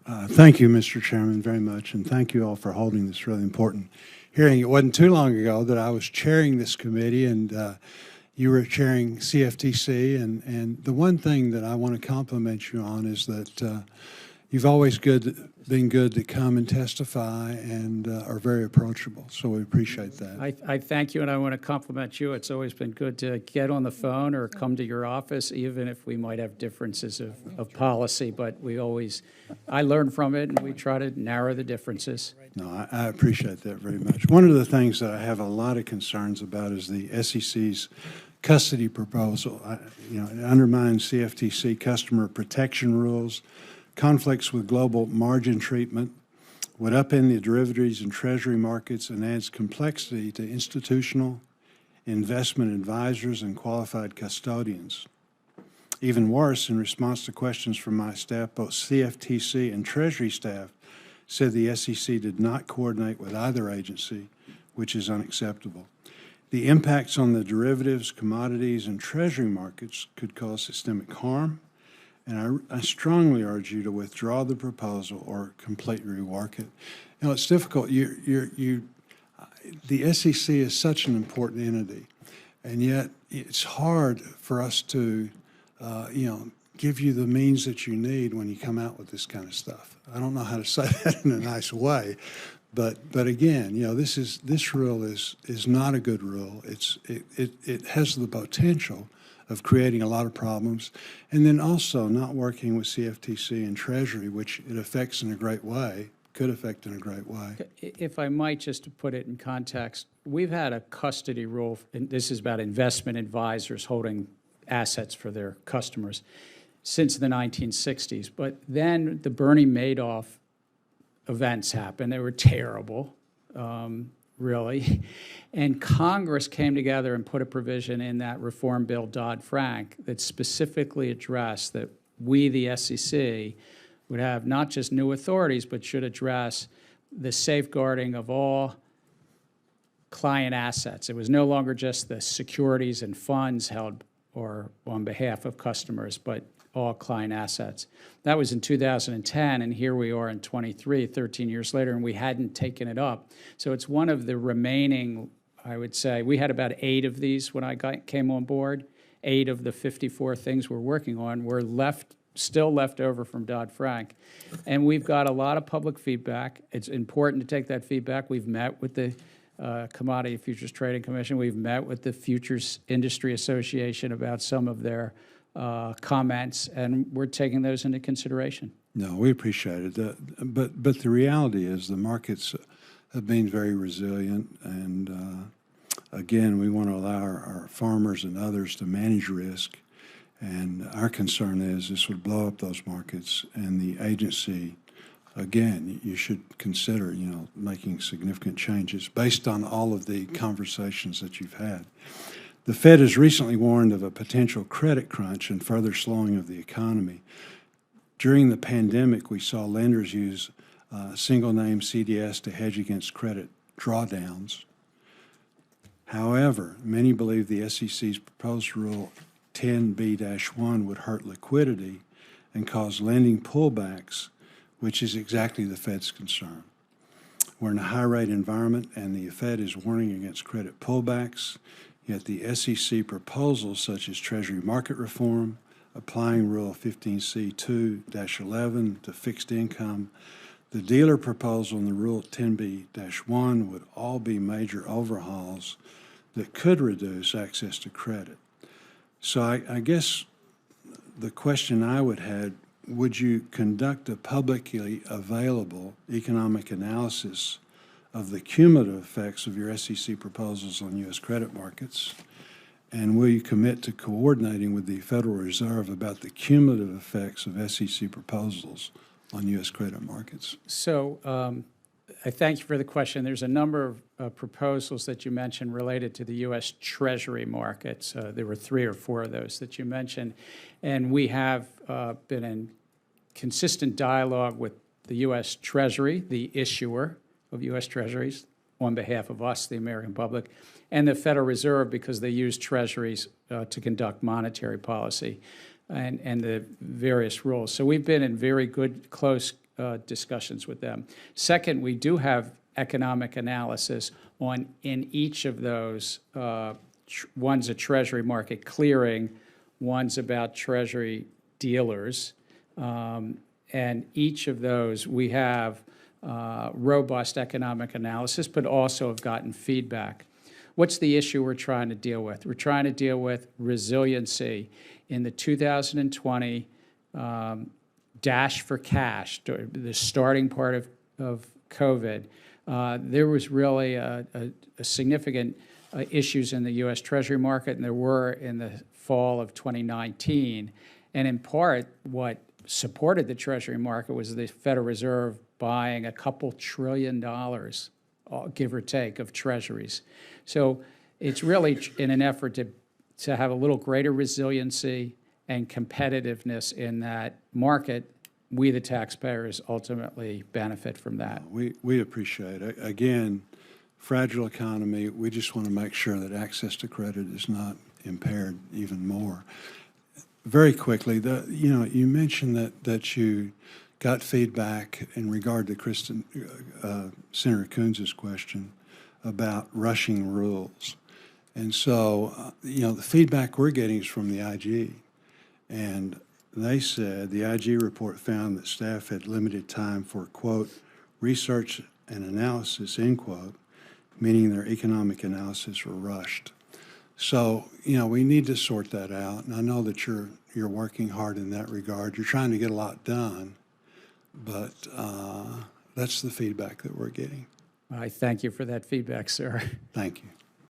Thank you, Mr. Chairman, very much, and thank you all for holding this really important hearing. It wasn't too long ago that I was chairing this committee, and you were chairing CFTC, and the one thing that I want to compliment you on is that you've always been good to come and testify and are very approachable, so we appreciate that. I thank you, and I want to compliment you. It's always been good to get on the phone or come to your office, even if we might have differences of policy, but I learn from it, and we try to narrow the differences. No, I appreciate that very much. One of the things that I have a lot of concerns about is the SEC's custody proposal. It undermines CFTC customer protection rules, conflicts with global margin treatment, would upend the derivatives and treasury markets, and adds complexity to institutional investment advisors and qualified custodians. Even worse, in response to questions from my staff, both CFTC and Treasury staff said the SEC did not coordinate with either agency, which is unacceptable. The impacts on the derivatives, commodities, and treasury markets could cause systemic harm, and I strongly urge you to withdraw the proposal or completely rework it. It's difficult. The SEC is such an important entity, and yet it's hard for us to, give you the means that you need when you come out with this kind of stuff. I don't know how to say that in a nice way, but again, this rule is not a good rule. It has the potential of creating a lot of problems, and then also not working with CFTC and Treasury, which it affects in a great way, could affect in a great way. If I might, just to put it in context, we've had a custody rule, and this is about investment advisors holding assets for their customers, since the 1960s. But then the Bernie Madoff events happened. They were terrible. Really. And Congress came together and put a provision in that reform bill, Dodd-Frank, that specifically addressed that we, the SEC, would have not just new authorities, but should address the safeguarding of all client assets. It was no longer just the securities and funds held or on behalf of customers, but all client assets. That was in 2010, and here we are in 23, 13 years later, and we hadn't taken it up. So it's one of the remaining, I would say, we had about 8 of these when I came on board. 8 of the 54 things we're working on were still left over from Dodd-Frank. And we've got a lot of public feedback. It's important to take that feedback. We've met with the Commodity Futures Trading Commission. We've met with the Futures Industry Association about some of their comments, and we're taking those into consideration. No, we appreciate it. But the reality is the markets have been very resilient, and again, we want to allow our farmers and others to manage risk, and our concern is this would blow up those markets, and the agency, again, you should consider, making significant changes based on all of the conversations that you've had. The Fed has recently warned of a potential credit crunch and further slowing of the economy. During the pandemic, we saw lenders use single-name CDS to hedge against credit drawdowns. However, many believe the SEC's proposed Rule 10b-1 would hurt liquidity and cause lending pullbacks, which is exactly the Fed's concern. We're in a high-rate environment, and the Fed is warning against credit pullbacks. Yet the SEC proposals such as Treasury market reform, applying Rule 15c2-11 to fixed income, the dealer proposal and the Rule 10b-1 would all be major overhauls that could reduce access to credit. So I guess the question I would have, would you conduct a publicly available economic analysis of the cumulative effects of your SEC proposals on U.S. credit markets? And will you commit to coordinating with the Federal Reserve about the cumulative effects of SEC proposals on U.S. credit markets? So I thank you for the question. There's a number of proposals that you mentioned related to the U.S. Treasury markets. There were 3 or 4 of those that you mentioned. And we have been in consistent dialogue with the U.S. Treasury, the issuer of U.S. Treasuries, on behalf of us, the American public, and the Federal Reserve, because they use Treasuries to conduct monetary policy and the various rules. So we've been in very good, close discussions with them. Second, we do have economic analysis in each of those. One's a Treasury market clearing, one's about Treasury dealers, and each of those we have robust economic analysis, but also have gotten feedback. What's the issue we're trying to deal with? We're trying to deal with resiliency. In the 2020 dash for cash, the starting part of COVID, there was really a significant issues in the U.S. Treasury market, and there were in the fall of 2019. And in part, what supported the Treasury market was the Federal Reserve buying a couple $1 trillion, give or take, of Treasuries. So it's really in an effort to have a little greater resiliency and competitiveness in that market. We, the taxpayers, ultimately benefit from that. We appreciate it. Again, fragile economy, we just want to make sure that access to credit is not impaired even more. Very quickly, you mentioned that you got feedback in regard to Senator Coons's question about rushing rules. And so, the feedback we're getting is from the IG. And they said the IG report found that staff had limited time for, quote, research and analysis, end quote, meaning their economic analysis were rushed. So, we need to sort that out. And I know that you're working hard in that regard. You're trying to get a lot done, but that's the feedback that we're getting. I thank you for that feedback, sir. Thank you.